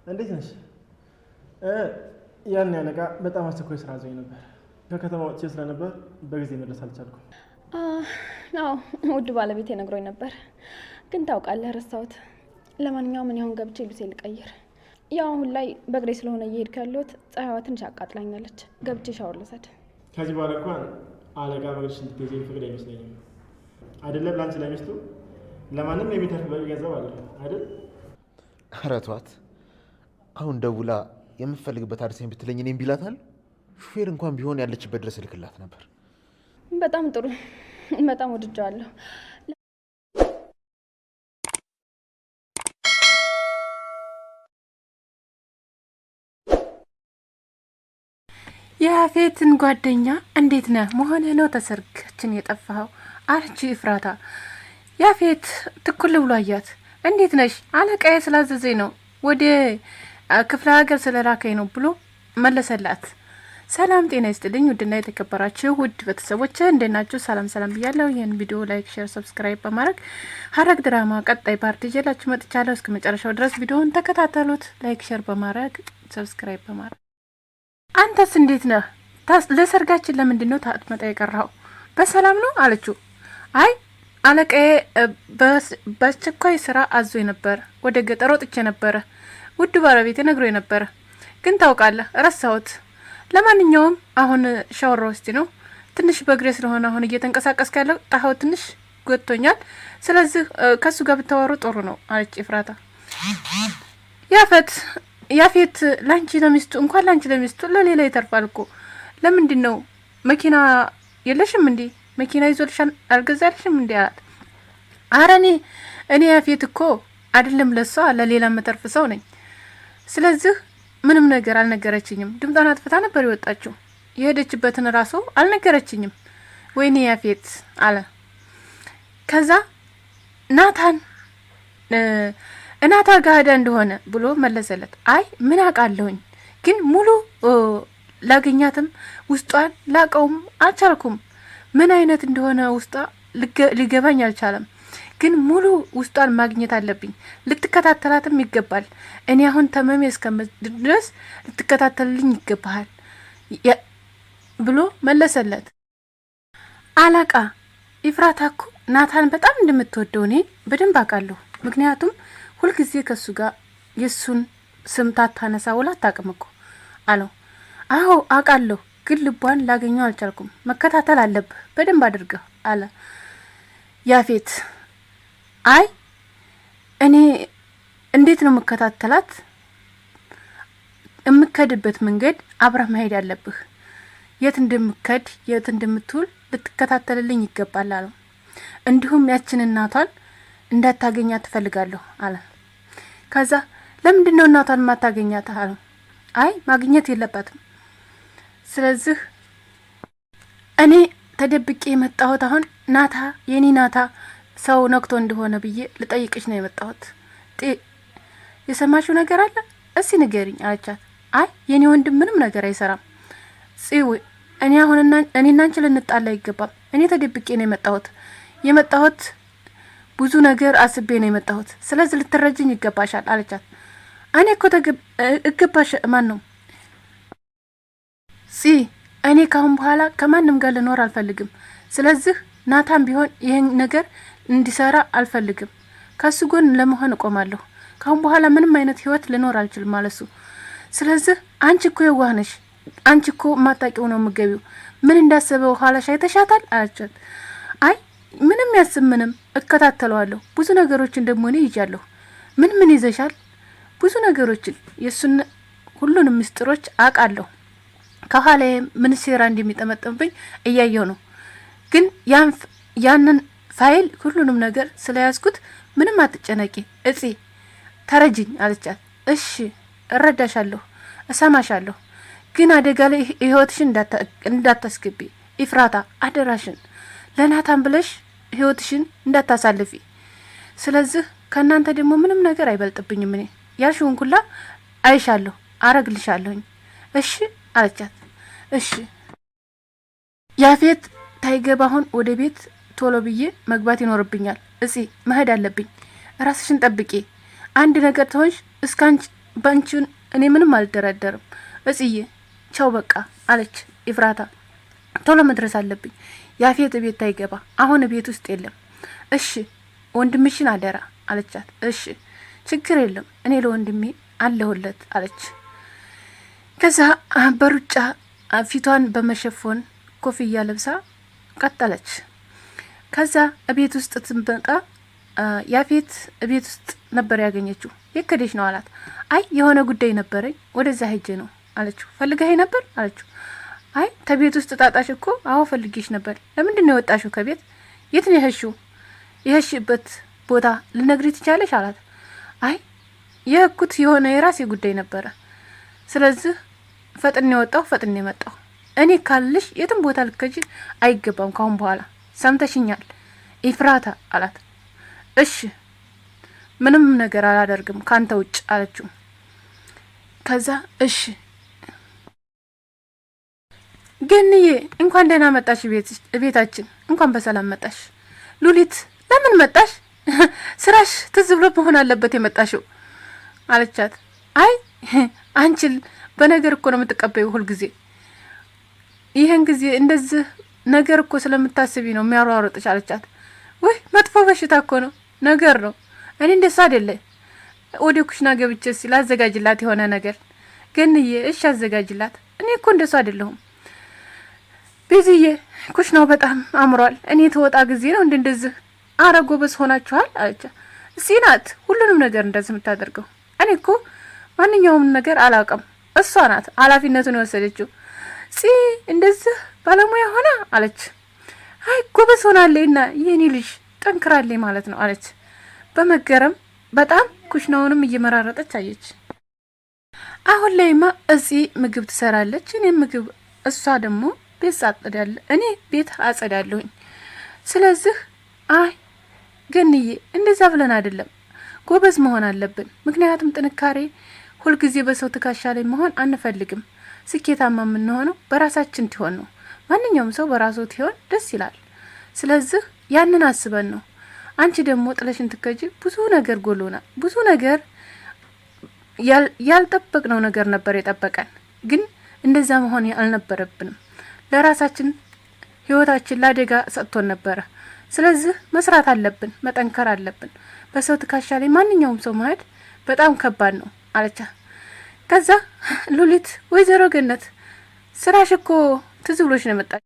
እንዴት ነሽ? ያን ያለቃ በጣም አስቸኳይ ስራ አዞኝ ነበር። ከከተማ ወጥቼ ስለነበር በጊዜ መድረስ አልቻልኩም። አዎ ውድ ባለቤቴ ነግሮኝ ነበር፣ ግን ታውቃለህ ረሳሁት። ለማንኛውም ምን ይሆን ገብቼ ልብሴ ልቀይር። ያው አሁን ላይ በእግሬ ስለሆነ እየሄድኩ ያለሁት ፀሐይዋ ትንሽ አቃጥላኛለች። ገብቼ ሻወር ልውሰድ። ከዚህ በኋላ እንኳን አለቃ በእግርሽ እንድትሄጂ የሚፈቅድ አይመስለኝም። አይደለም ለአንቺ ለሚስቱ ለማንም የሚተርፍ በቂ ገንዘብ አለ አይደል? ኧረ ተዋት። አሁን ደውላ የምፈልግበት አድርሰኝ ብትለኝ እኔም ቢላታል ሹፌር እንኳን ቢሆን ያለችበት ድረስ እልክላት ነበር። በጣም ጥሩ፣ በጣም ወድጃለሁ። የያፌትን ጓደኛ እንዴት ነህ መሆንህ ነው ተሰርጋችን የጠፋኸው አለች ኤፍራታ። ያፌት ትኩል ብሎ አያት። እንዴት ነሽ? አለቃዬ ስላዘዘኝ ነው ወደ ክፍለ ሀገር ስለላከኝ ነው ብሎ መለሰላት። ሰላም ጤና ይስጥልኝ ውድና የተከበራችሁ ውድ ቤተሰቦች እንዴት ናችሁ? ሰላም ብያለሁ። ይህን ቪዲዮ ላይክ፣ ሼር፣ ሰብስክራይብ በማድረግ ሐረግ ድራማ ቀጣይ ፓርት ይዤላችሁ መጥቻለሁ። እስከ መጨረሻው ድረስ ቪዲዮውን ተከታተሉት። ላይክ፣ ሼር በማድረግ ሰብስክራይብ በማድረግ አንተስ እንዴት ነህ? ለሰርጋችን ለምንድን ነው ታጥመጣ የቀረኸው? በሰላም ነው አለችው። አይ አለቃዬ በአስቸኳይ ስራ አዞኝ ነበር፣ ወደ ገጠር ወጥቼ ነበረ። ውድ ባለቤቴ ነግሮኝ ነበረ፣ ግን ታውቃለህ ረሳሁት። ለማንኛውም አሁን ሻወር ውስጥ ነው፣ ትንሽ በእግሬ ስለሆነ አሁን እየተንቀሳቀስኩ ያለው ጣሃው ትንሽ ጎቶኛል። ስለዚህ ከሱ ጋር ብታወሩ ጥሩ ነው አለች ኤፍራታ። ያፌት ላንቺ ለሚስቱ እንኳን ላንቺ ለሚስቱ ለሌላ ይተርፋል እኮ። ለምንድን ነው መኪና የለሽም እንዴ? መኪና ይዞልሻል አልገዛልሽም እንዴ አላት። አረ እኔ ያፌት እኮ አይደለም ለሷ ለሌላ መተርፍ ሰው ነኝ። ስለዚህ ምንም ነገር አልነገረችኝም። ድምጧን አጥፍታ ነበር የወጣችው። የሄደችበትን ራሱ አልነገረችኝም። ወይኔ ያፌት አለ። ከዛ እናታ ጋዳ እንደሆነ ብሎ መለሰለት። አይ ምን አውቃለሁኝ፣ ግን ሙሉ ላገኛትም ውስጧን ላቀውም አልቻልኩም። ምን አይነት እንደሆነ ውስጧ ሊገባኝ አልቻለም። ግን ሙሉ ውስጧን ማግኘት አለብኝ። ልትከታተላትም ይገባል። እኔ አሁን ተመሜ እስከምድረስ ድረስ ልትከታተልልኝ ይገባሃል ብሎ መለሰለት። አለቃ ኤፍራታ እኮ ናታን በጣም እንደምትወደው እኔ በደንብ አውቃለሁ። ምክንያቱም ሁልጊዜ ከሱ ጋር የሱን ስም ታታነሳ ውላ አታውቅም እኮ አለው። አዎ አውቃለሁ፣ ግን ልቧን ላገኘው አልቻልኩም። መከታተል አለብህ በደንብ አድርገህ አለ ያፌት። አይ እኔ እንዴት ነው መከታተላት? የምከድበት መንገድ አብረህ መሄድ አለብህ። የት እንደምከድ የት እንደምትውል ልትከታተልልኝ ይገባል አለው። እንዲሁም ያችን እናቷን እንዳታገኛት ትፈልጋለሁ አለ። ከዛ ለምንድን ነው እናቷን ማታገኛት አለው። አይ ማግኘት የለባትም። ስለዚህ እኔ ተደብቄ የመጣሁት አሁን ናታ የኔ ናታ ሰው ነክቶ እንደሆነ ብዬ ልጠይቅሽ ነው የመጣሁት። የሰማሽው ነገር አለ? እስቲ ንገሪኝ አለቻት። አይ የኔ ወንድም ምንም ነገር አይሰራም ጽዊ፣ እኔ አሁን እኔና አንቺ ልንጣላ አይገባም። እኔ ተደብቄ ነው የመጣሁት ብዙ ነገር አስቤ ነው የመጣሁት። ስለዚህ ልትረጅኝ ይገባሻል አለቻት። እኔ እኮ እገባሽ ማን ነው እኔ ካሁን በኋላ ከማንም ጋር ልኖር አልፈልግም። ስለዚህ ናታን ቢሆን ይሄን ነገር እንዲሰራ አልፈልግም። ከሱ ጎን ለመሆን እቆማለሁ። ካሁን በኋላ ምንም አይነት ህይወት ልኖር አልችልም ማለሱ። ስለዚህ አንቺ እኮ የዋህ ነሽ፣ አንቺ እኮ ማጣቂው ነው የምገቢው። ምን እንዳሰበው ኋላሽ አይተሻታል አለቻት። አይ ምንም ያስብ ምንም እከታተለዋለሁ። ብዙ ነገሮችን ደግሞ እኔ ይዣለሁ። ምን ይዘሻል? ብዙ ነገሮችን የሱን ሁሉንም ምስጢሮች አውቃለሁ። ከኋላ ምን ሴራ እንደሚጠመጥምብኝ እያየሁ ነው። ግን ያንን ፋይል ሁሉንም ነገር ስለያዝኩት ምንም አትጨነቂ እጺ፣ ተረጅኝ አለቻት። እሺ እረዳሻለሁ፣ እሰማሻለሁ። ግን አደጋ ላይ ህይወትሽን እንዳታስገቢ ኤፍራታ፣ አደራሽን ለናታን ብለሽ ህይወትሽን እንዳታሳልፊ። ስለዚህ ከእናንተ ደግሞ ምንም ነገር አይበልጥብኝም። እኔ ያልሽውን ኩላ አይሻለሁ፣ አረግልሻለሁኝ። እሺ አለቻት። እሺ ያፌት ታይገባ አሁን ወደ ቤት ቶሎ ብዬ መግባት ይኖርብኛል። እዚህ መሄድ አለብኝ። ራስሽን ጠብቂ። አንድ ነገር ተሆንሽ ባንቺን እኔ ምንም አልደራደርም። እጽዬ ቻው በቃ አለች ኤፍራታ። ቶሎ መድረስ አለብኝ። ያፌት ቤት አይገባ፣ አሁን ቤት ውስጥ የለም። እሺ ወንድምሽን አደራ አለቻት። እሺ ችግር የለም እኔ ለወንድሜ አለሁለት አለች። ከዛ በሩጫ ፊቷን በመሸፎን ኮፍያ ለብሳ ቀጠለች። ከዛ እቤት ውስጥ ትመጣ ያፌት እቤት ውስጥ ነበር ያገኘችው። የከደሽ ነው አላት። አይ የሆነ ጉዳይ ነበረኝ ወደዛ ሄጄ ነው አለችው። ፈልገኸኝ ነበር አለችው። አይ ከቤት ውስጥ ጣጣሽ እኮ አዎ ፈልጌሽ ነበር። ለምንድን ነው የወጣሽው ከቤት? የት ነው የሄድሽው? የሄድሽበት ቦታ ልነግሪ ትቻለሽ አላት። አይ የህኩት የሆነ የራሴ ጉዳይ ነበረ። ስለዚህ ፈጥኔ ወጣሁ፣ ፈጥኔ መጣሁ። እኔ ካልልሽ የትም ቦታ ልከጂ አይገባም ካሁን በኋላ ሰምተሽኛል ኤፍራታ አላት። እሺ ምንም ነገር አላደርግም ካንተ ውጭ አለችው። ከዛ እሺ ገንዬ እንኳን ደህና መጣሽ ቤታችን፣ እንኳን በሰላም መጣሽ። ሉሊት ለምን መጣሽ? ስራሽ ትዝ ብሎ መሆን አለበት የመጣሽው አለቻት። አይ አንቺል በነገር እኮ ነው የምትቀበዩ ሁልጊዜ። ይሄን ጊዜ እንደዚህ ነገር እኮ ስለምታስቢ ነው የሚያሯሩጥሽ አለቻት። ወይ መጥፎ በሽታ እኮ ነው ነገር ነው። እኔ እንደሱ አይደለ። ወደ ኩሽና ገብቼ ሲል አዘጋጅላት የሆነ ነገር ገንዬ። እሺ አዘጋጅላት። እኔ እኮ እንደሱ አይደለሁም ቤዝዬ። ኩሽናው በጣም አምሯል። እኔ ተወጣ ጊዜ ነው እንደዚህ አረ ጎበዝ ሆናችኋል አለቻ። እዚህ ናት ሁሉንም ነገር እንደዚህ የምታደርገው። እኔ እኮ ማንኛውም ነገር አላውቅም። እሷ ናት ኃላፊነቱን የወሰደችው። እንደዚህ ባለሙያ ሆና አለች። አይ ጎበዝ ሆናለችና የኔ ልጅ ጠንክራለች ማለት ነው አለች በመገረም። በጣም ኩሽናውንም እየመራረጠች አየች። አሁን ላይማ እዚህ ምግብ ትሰራለች፣ እኔ ምግብ፣ እሷ ደግሞ ቤት አጸዳለሁ፣ እኔ ቤት አጸዳለሁኝ። ስለዚህ አይ ገንዬ እንደዛ ብለን አይደለም፣ ጎበዝ መሆን አለብን። ምክንያቱም ጥንካሬ ሁልጊዜ በሰው ትከሻ ላይ መሆን አንፈልግም። ስኬታማ የምንሆነው በራሳችን ትሆን ነው። ማንኛውም ሰው በራሱ ትሆን ደስ ይላል። ስለዚህ ያንን አስበን ነው። አንቺ ደግሞ ጥለሽን ትከጂ ብዙ ነገር ጎሎናል። ብዙ ነገር ያልጠበቅነው ነገር ነበር የጠበቀን፣ ግን እንደዛ መሆን አልነበረብንም። ለራሳችን ህይወታችን ለአደጋ ሰጥቶን ነበረ። ስለዚህ መስራት አለብን፣ መጠንከር አለብን። በሰው ትከሻ ላይ ማንኛውም ሰው መሄድ በጣም ከባድ ነው አለቻ። ከዛ ሉሊት ወይዘሮ ገነት ስራሽ እኮ ትዝ ብሎሽ ነው የመጣ